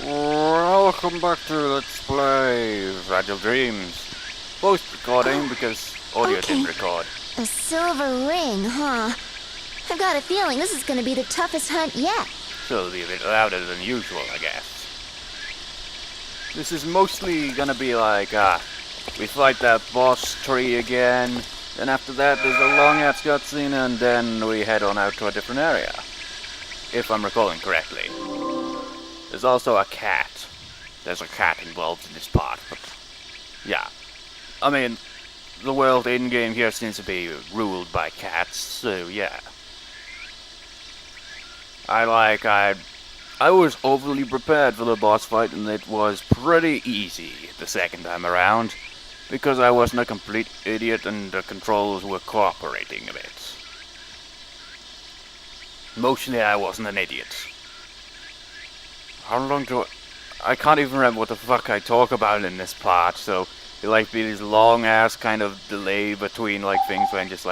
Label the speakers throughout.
Speaker 1: Welcome back to Let's Play Fragile Dreams. Post-recording because audio
Speaker 2: okay.
Speaker 1: didn't record.
Speaker 2: A silver ring, huh? I've got a feeling this is gonna be the toughest hunt yet.
Speaker 1: So it'll be a bit louder than usual, I guess. This is mostly gonna be like, we fight that boss tree again, then after that there's a long-ass cutscene, and then we head on out to a different area. If I'm recalling correctly. There's also a cat. There's a cat involved in this part, but yeah. I mean, the world in-game here seems to be ruled by cats, so yeah. I was overly prepared for the boss fight, and it was pretty easy the second time around, because I wasn't a complete idiot and the controls were cooperating a bit. Mostly I wasn't an idiot. How long do I can't even remember what the fuck I talk about in this part, so it like be this long ass kind of delay between like things when it's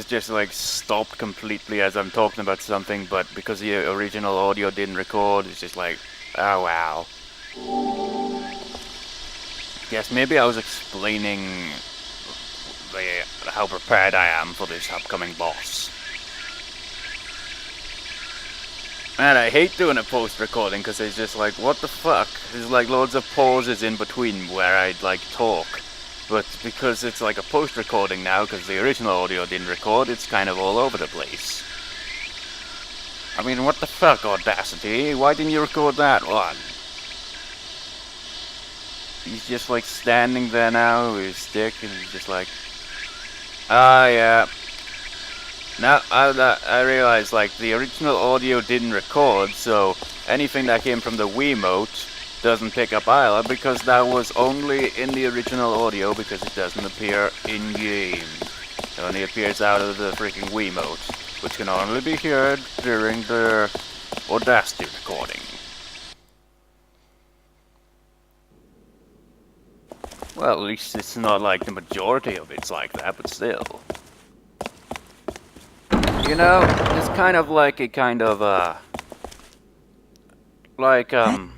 Speaker 1: just like stopped completely as I'm talking about something, but because the original audio didn't record, it's just like, oh wow. Yes, maybe I was explaining how prepared I am for this upcoming boss. Man, I hate doing a post-recording because it's just like, what the fuck? There's like loads of pauses in between where I'd like talk. But because it's like a post-recording now, because the original audio didn't record, it's kind of all over the place. I mean, what the fuck, Audacity? Why didn't you record that one? He's just like standing there now with his stick, and he's just like, yeah. Now, I realize, like, the original audio didn't record, so anything that came from the Wiimote doesn't pick up either, because that was only in the original audio, because it doesn't appear in-game. It only appears out of the freaking Wiimote, which can only be heard during the Audacity recording. Well, at least it's not like the majority of it's like that, but still. You know, it's kind of like a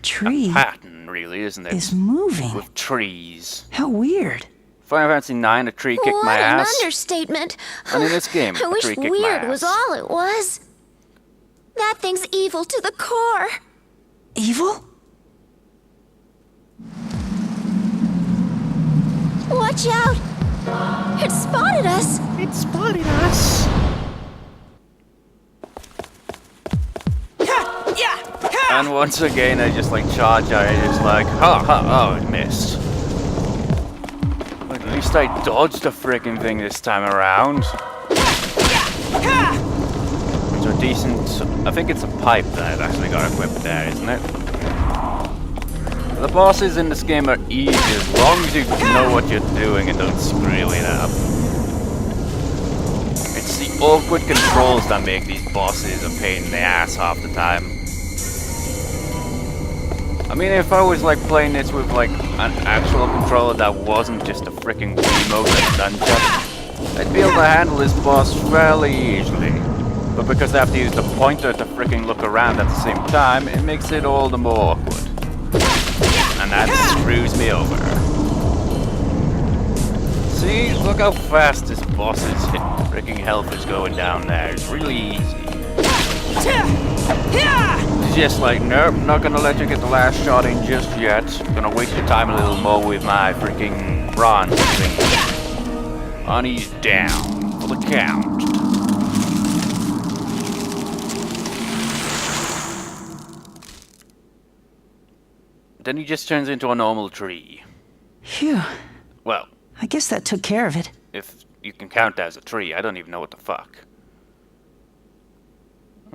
Speaker 3: tree
Speaker 1: a pattern, really, isn't it?
Speaker 3: is moving.
Speaker 1: With trees.
Speaker 3: How weird.
Speaker 1: Final Fantasy IX, a tree kicked my ass.
Speaker 2: What an understatement.
Speaker 1: And in this game,
Speaker 2: I
Speaker 1: a
Speaker 2: wish
Speaker 1: tree kicked my
Speaker 2: weird
Speaker 1: ass.
Speaker 2: was all it was. That thing's evil to the core.
Speaker 3: Evil?
Speaker 2: Watch out! It spotted us!
Speaker 1: It spotted us! And once again, I just like charge out, and it's like, oh, it missed. But at least I dodged the freaking thing this time around. It's a decent, I think it's a pipe that I've actually got equipped there, isn't it? The bosses in this game are easy as long as you know what you're doing and don't screw it up. It's the awkward controls that make these bosses a pain in the ass half the time. I mean, if I was like playing this with like an actual controller that wasn't just a freaking Wiimote and nunchuck, I'd be able to handle this boss fairly easily. But because I have to use the pointer to freaking look around at the same time, it makes it all the more awkward. And that screws me over. See, look how fast this boss's freaking health is going down there. It's really easy. It's just like, nope, not gonna let you get the last shot in just yet. Gonna waste your time a little more with my freaking bronze thing. And he's down for the count. Then he just turns into a normal tree.
Speaker 3: Phew.
Speaker 1: Well,
Speaker 3: I guess that took care of it.
Speaker 1: if you can count that as a tree, I don't even know what the fuck.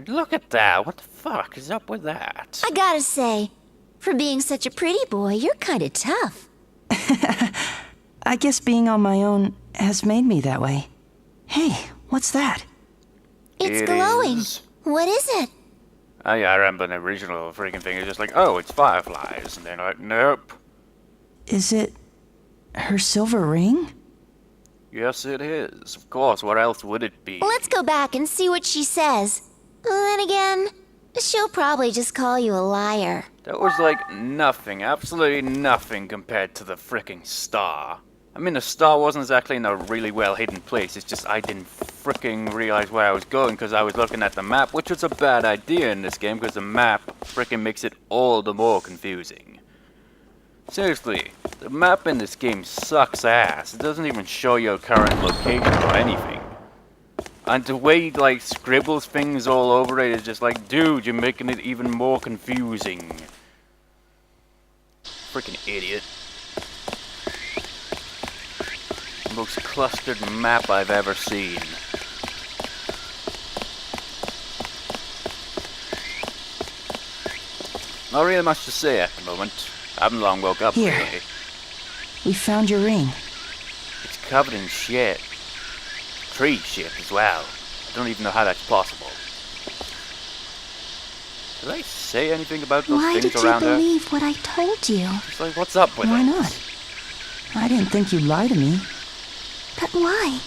Speaker 1: Look at that, what the fuck is up with that?
Speaker 2: I gotta say, for being such a pretty boy, you're kinda tough.
Speaker 3: I guess being on my own has made me that way. Hey, what's that?
Speaker 2: It's
Speaker 1: It
Speaker 2: glowing.
Speaker 1: is.
Speaker 2: What is it?
Speaker 1: Oh yeah, I remember the original freaking thing. It's just like, oh, it's fireflies. And they're like, nope.
Speaker 3: Is it her silver ring?
Speaker 1: Yes, it is. Of course, what else would it be?
Speaker 2: Let's go back and see what she says. Then again, She'll probably just call you a liar.
Speaker 1: That was like nothing, absolutely nothing compared to the fricking star. I mean, the star wasn't exactly in a really well hidden place, it's just I didn't fricking realize where I was going because I was looking at the map, which was a bad idea in this game because the map fricking makes it all the more confusing. Seriously, the map in this game sucks ass. It doesn't even show your current location or anything. And the way it, like, scribbles things all over it is just like, dude, you're making it even more confusing. Freaking idiot. Most clustered map I've ever seen. Not really much to say at the moment. I haven't long woke up,
Speaker 3: Here.
Speaker 1: really.
Speaker 3: We found your ring.
Speaker 1: It's covered in shit. Tree shit as well. I don't even know how that's possible. Did I say anything about those
Speaker 2: Why
Speaker 1: things
Speaker 2: did you
Speaker 1: around her?
Speaker 2: believe what I told you?
Speaker 1: It's like, what's up with
Speaker 3: Why
Speaker 1: those?
Speaker 3: not? I didn't think you'd lie to me.
Speaker 2: But why?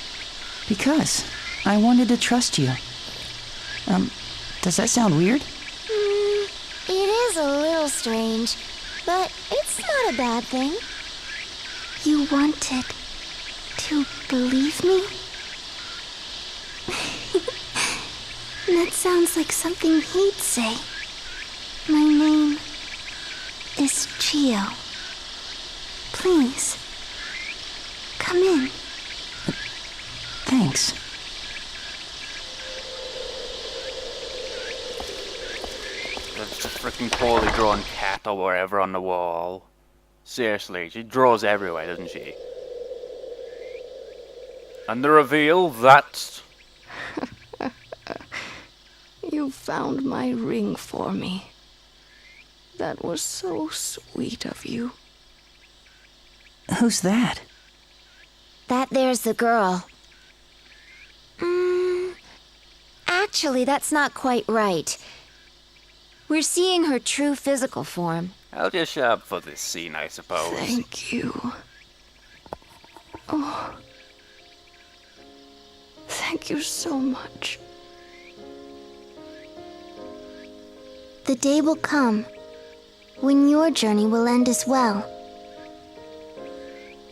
Speaker 3: Because I wanted to trust you. Does that sound weird?
Speaker 2: It is a little strange, but it's not a bad thing. You wanted to believe me? That sounds like something he'd say. My name is Chio. Please, come in.
Speaker 3: Thanks.
Speaker 1: There's a freaking poorly drawn cat or wherever on the wall. Seriously, she draws everywhere, doesn't she? And the reveal that...
Speaker 4: You found my ring for me. That was so sweet of you.
Speaker 3: Who's that?
Speaker 2: That there's the girl. Actually, that's not quite right. We're seeing her true physical form.
Speaker 1: I'll just show up for this scene, I suppose.
Speaker 4: Thank you. Oh. Thank you so much.
Speaker 2: The day will come when your journey will end as well.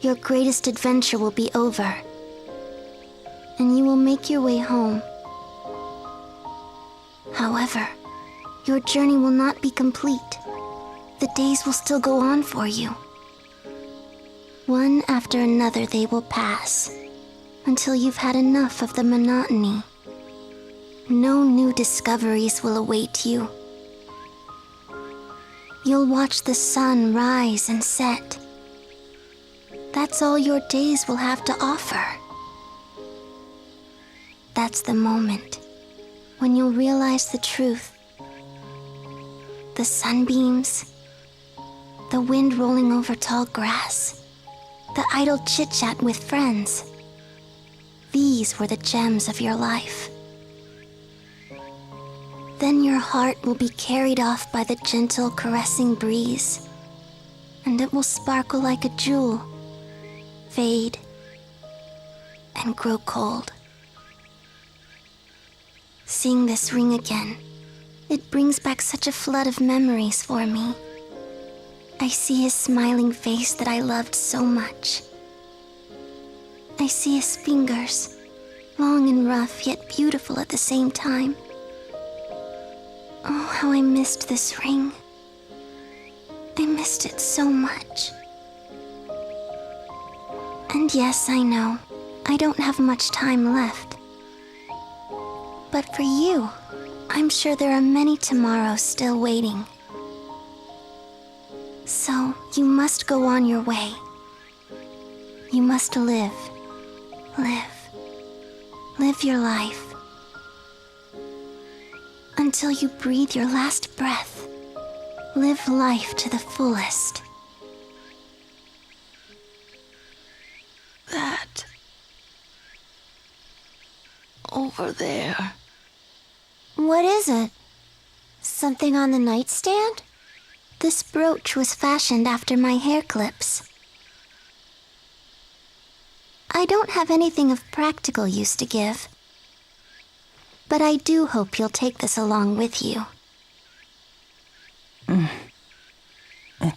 Speaker 2: Your greatest adventure will be over, and you will make your way home. However, your journey will not be complete. The days will still go on for you. One after another they will pass, until you've had enough of the monotony. No new discoveries will await you. You'll watch the sun rise and set. That's all your days will have to offer. That's the moment when you'll realize the truth. The sunbeams, the wind rolling over tall grass, the idle chit-chat with friends. These were the gems of your life. Then your heart will be carried off by the gentle, caressing breeze, and it will sparkle like a jewel, fade, and grow cold. Seeing this ring again, it brings back such a flood of memories for me. I see his smiling face that I loved so much. I see his fingers, long and rough, yet beautiful at the same time. Oh, how I missed this ring. I missed it so much. And yes, I know, I don't have much time left. But for you, I'm sure there are many tomorrows still waiting. So, you must go on your way. You must live. Live your life. Until you breathe your last breath. Live life to the fullest.
Speaker 4: That. Over there.
Speaker 2: What is it? Something on the nightstand? This brooch was fashioned after my hair clips. I don't have anything of practical use to give. But I do hope you'll take this along with you.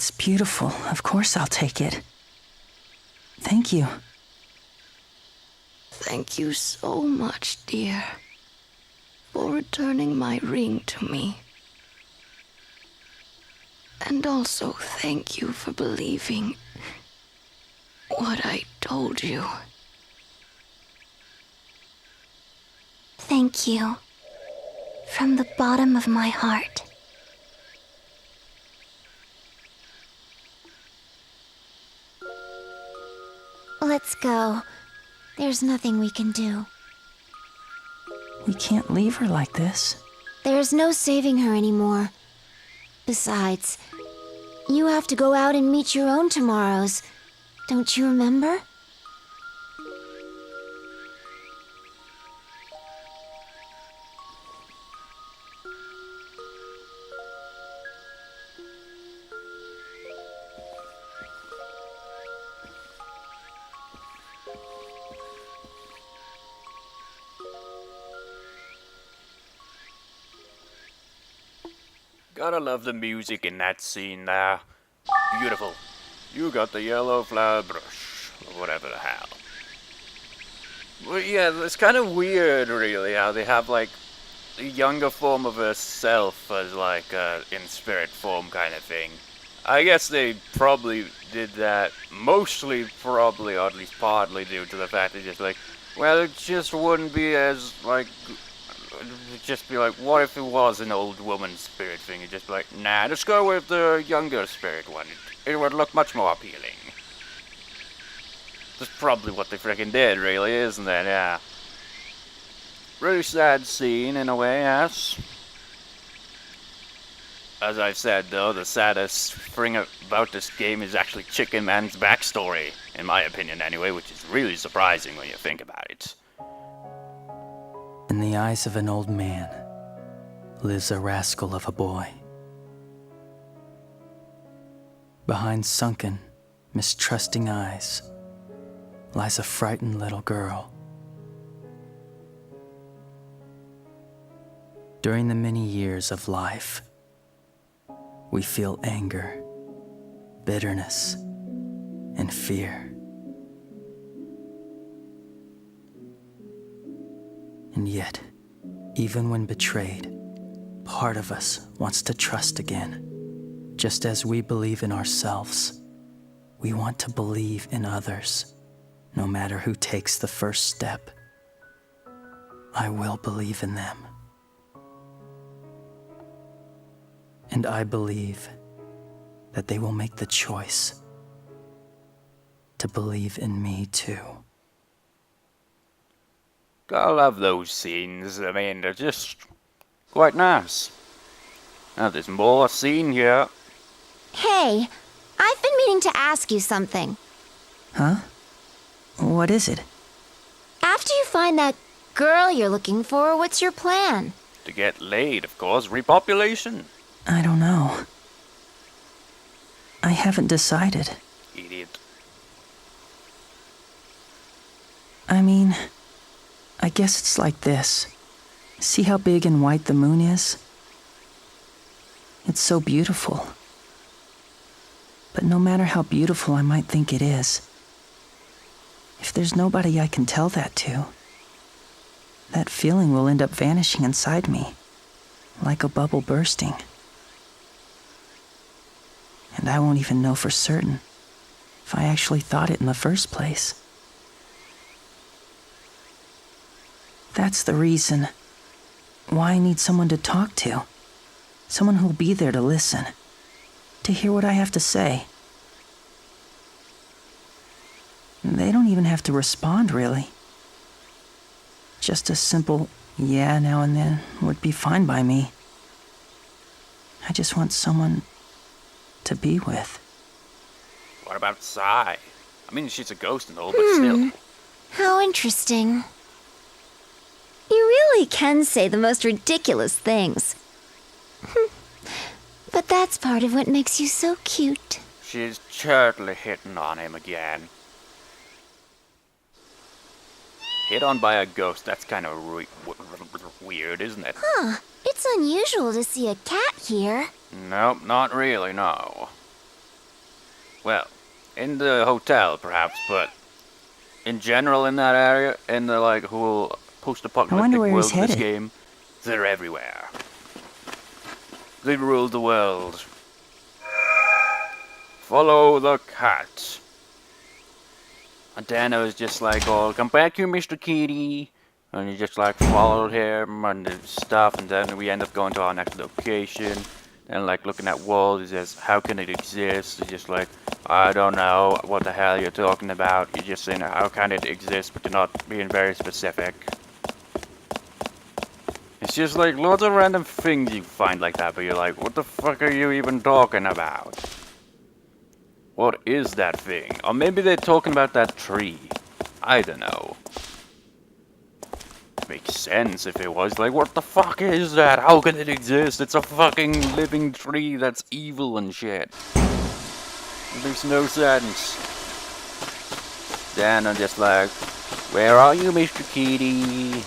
Speaker 3: It's beautiful. Of course I'll take it. Thank you.
Speaker 4: Thank you so much, dear, for returning my ring to me. And also thank you for believing what I told you.
Speaker 2: Thank you. From the bottom of my heart. Let's go. There's nothing we can do.
Speaker 3: We can't leave her like this.
Speaker 2: There's no saving her anymore. Besides, you have to go out and meet your own tomorrows. Don't you remember?
Speaker 1: Gotta love the music in that scene there. Beautiful. You got the yellow flower brush, or whatever the hell. Well, yeah, it's kind of weird, really, how they have, like, the younger form of herself as, like, in spirit form kind of thing. I guess they probably did that mostly, probably, or at least partly due to the fact that just, like, well, it just wouldn't be as, like, it'd just be like, what if it was an old woman spirit thing? You'd just be like, nah, just go with the younger spirit one. It would look much more appealing. That's probably what they freaking did, really, isn't it? Yeah. Really sad scene, in a way, yes. As I've said, though, the saddest thing about this game is actually Chicken Man's backstory, in my opinion anyway, which is really surprising when you think about it.
Speaker 3: In the eyes of an old man lives a rascal of a boy. Behind sunken, mistrusting eyes lies a frightened little girl. During the many years of life, we feel anger, bitterness, and fear. And yet, even when betrayed, part of us wants to trust again. Just as we believe in ourselves, we want to believe in others, no matter who takes the first step. I will believe in them. And I believe that they will make the choice to believe in me too.
Speaker 1: I love those scenes. I mean, they're just quite nice. Now, there's more scene here.
Speaker 2: Hey, I've been meaning to ask you something.
Speaker 3: Huh? What is it?
Speaker 2: After you find that girl you're looking for, what's your plan?
Speaker 1: To get laid, of course. Repopulation.
Speaker 3: I don't know. I haven't decided.
Speaker 1: Idiot.
Speaker 3: I mean, I guess it's like this. See how big and white the moon is? It's so beautiful. But no matter how beautiful I might think it is, if there's nobody I can tell that to, that feeling will end up vanishing inside me, like a bubble bursting. And I won't even know for certain if I actually thought it in the first place. That's the reason why I need someone to talk to. Someone who'll be there to listen, to hear what I have to say. They don't even have to respond, really. Just a simple yeah now and then would be fine by me. I just want someone to be with.
Speaker 1: What about Sai? I mean, she's a ghost and all, but still.
Speaker 2: How interesting. You really can say the most ridiculous things. But that's part of what makes you so cute.
Speaker 1: She's totally hitting on him again. Hit on by a ghost, that's kind of weird, isn't it?
Speaker 2: It's unusual to see a cat here.
Speaker 1: Nope, not really, no. well, in the hotel perhaps, but in general in that area, in the like whole post-apocalyptic
Speaker 3: where he's
Speaker 1: world of this
Speaker 3: headed.
Speaker 1: game, they're everywhere. They rule the world. Follow the cat. And Dano's just like, oh, come back here, Mr. Kitty. And you just like followed him and stuff, and then we end up going to our next location. And like looking at walls, he says, how can it exist? It's just like, I don't know what the hell you're talking about. You're just saying, how can it exist, but you're not being very specific. It's just like lots of random things you find like that, but you're like, what the fuck are you even talking about? What is that thing? Or maybe they're talking about that tree. I don't know. Makes sense if it was like, what the fuck is that? How can it exist? It's a fucking living tree that's evil and shit. It makes no sense. Then I'm just like, where are you, Mr. Kitty?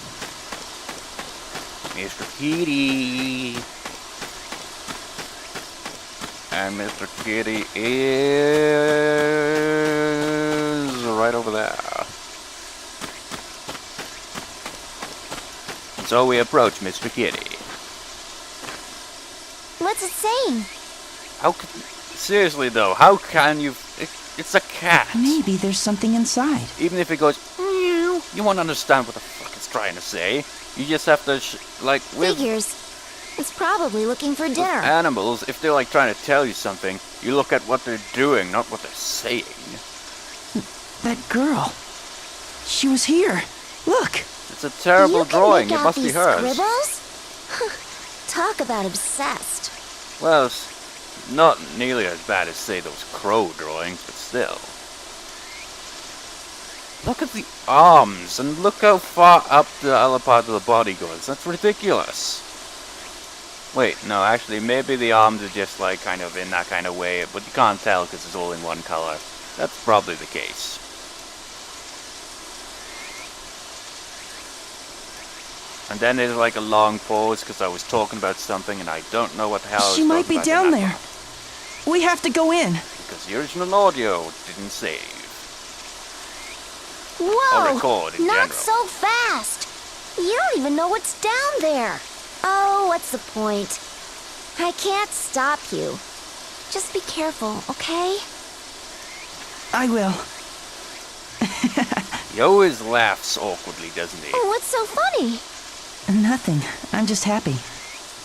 Speaker 1: Mr. Kitty. And Mr. Kitty is right over there. So we approach Mr. Kitty.
Speaker 2: What's it saying?
Speaker 1: How can... Seriously though, how can you... It's a cat.
Speaker 3: Maybe there's something inside.
Speaker 1: Even if it goes... meow, you won't understand what the fuck it's trying to say. You just have to... with
Speaker 2: Figures. It's probably looking for dinner.
Speaker 1: animals, if they're like trying to tell you something, you look at what they're doing, not what they're saying.
Speaker 3: That girl. She was here. Look.
Speaker 1: It's a terrible
Speaker 2: You can
Speaker 1: drawing.
Speaker 2: make
Speaker 1: It
Speaker 2: out
Speaker 1: must be
Speaker 2: these
Speaker 1: hers.
Speaker 2: scribbles? Talk about obsessed.
Speaker 1: Well, it's not nearly as bad as, say, those crow drawings, but still. Look at the arms, and look how far up the other part of the body goes. That's ridiculous. Wait, no, actually, maybe the arms are just, like, kind of in that kind of way, but you can't tell because it's all in one color. That's probably the case. And then there's, like, a long pause because I was talking about something and I don't know what the hell I was
Speaker 3: She might
Speaker 1: talking
Speaker 3: be
Speaker 1: about in
Speaker 3: down
Speaker 1: that
Speaker 3: there.
Speaker 1: part.
Speaker 3: We have to go in.
Speaker 1: Because the original audio didn't save.
Speaker 2: Whoa!
Speaker 1: Or record in
Speaker 2: Not
Speaker 1: general.
Speaker 2: so fast! You don't even know what's down there. Oh, what's the point? I can't stop you. Just be careful, okay?
Speaker 3: I will.
Speaker 1: He always laughs awkwardly, doesn't he?
Speaker 2: Oh, what's so funny?
Speaker 3: Nothing. I'm just happy.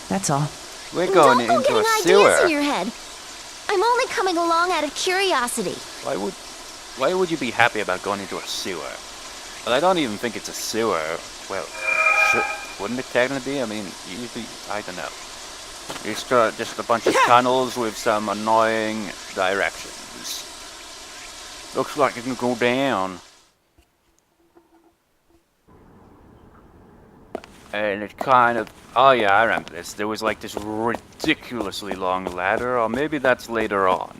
Speaker 3: That's all.
Speaker 1: We're going
Speaker 2: Don't go
Speaker 1: into a
Speaker 2: getting ideas in
Speaker 1: sewer.
Speaker 2: your head. I'm only coming along out of curiosity.
Speaker 1: Why would you be happy about going into a sewer? Well, I don't even think it's a sewer. Well, wouldn't it technically be? I mean, usually, I don't know. It's just a bunch of tunnels with some annoying directions. Looks like it can go down. And it kind of... Oh yeah, I remember this. There was like this ridiculously long ladder, or maybe that's later on.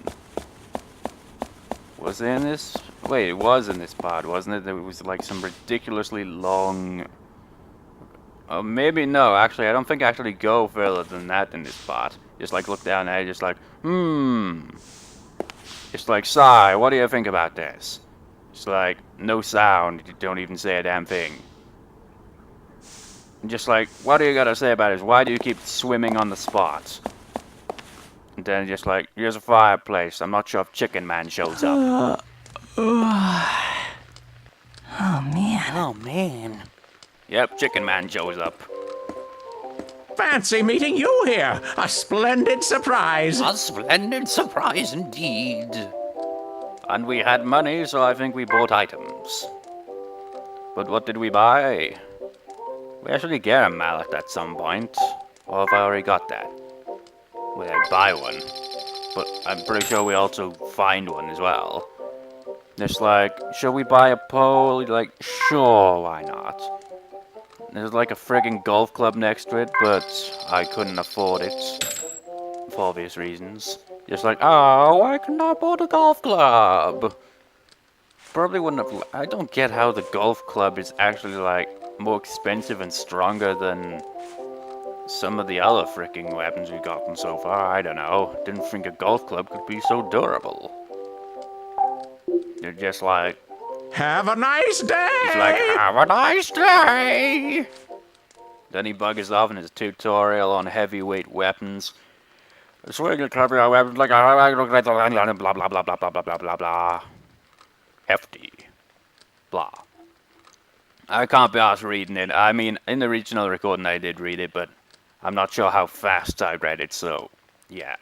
Speaker 1: Was it in this? Wait, it was in this part, wasn't it? There was like some ridiculously long... maybe no, actually, I don't think I actually go further than that in this part. Just like look down there, just like, Just like, Sai, what do you think about this? It's like, no sound, you don't even say a damn thing. And just like, what do you gotta say about this? Why do you keep swimming on the spot? And then just like, here's a fireplace. I'm not sure if Chicken Man shows up.
Speaker 3: Oh, man.
Speaker 1: Oh, man. Yep, Chicken Man shows up.
Speaker 5: Fancy meeting you here. A splendid surprise.
Speaker 1: A splendid surprise indeed. And we had money, so I think we bought items. But what did we buy? We actually get a mallet at some point. Or have I already got that? We didn't buy one. But I'm pretty sure we also find one as well. There's like, should we buy a pole? Like, sure, why not? There's like a friggin' golf club next to it, but I couldn't afford it. For obvious reasons. Just like, oh, why couldn't I afford a golf club? Probably wouldn't have... I don't get how the golf club is actually like more expensive and stronger than some of the other fricking weapons we've gotten so far. I don't know. Didn't think a golf club could be so durable. They're just like,
Speaker 5: Have a nice day!
Speaker 1: he's like, have a nice day! Then he buggers off in his tutorial on heavyweight weapons. Swing a heavy weapons like a blah blah blah blah blah blah blah blah blah. Hefty. Blah. I can't be asked reading it. I mean, in the original recording I did read it, but I'm not sure how fast I read it, so yeah.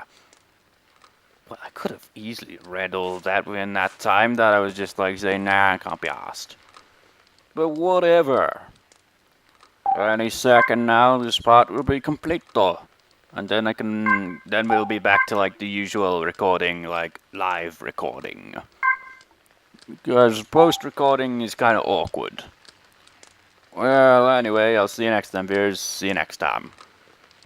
Speaker 1: Well, I could have easily read all that within that time that I was just like saying, nah, I can't be asked. But whatever. Any second now, this part will be complete though. And then then we'll be back to like the usual recording, like live recording. Because post-recording is kind of awkward. Well, anyway, I'll see you next time, viewers. See you next time.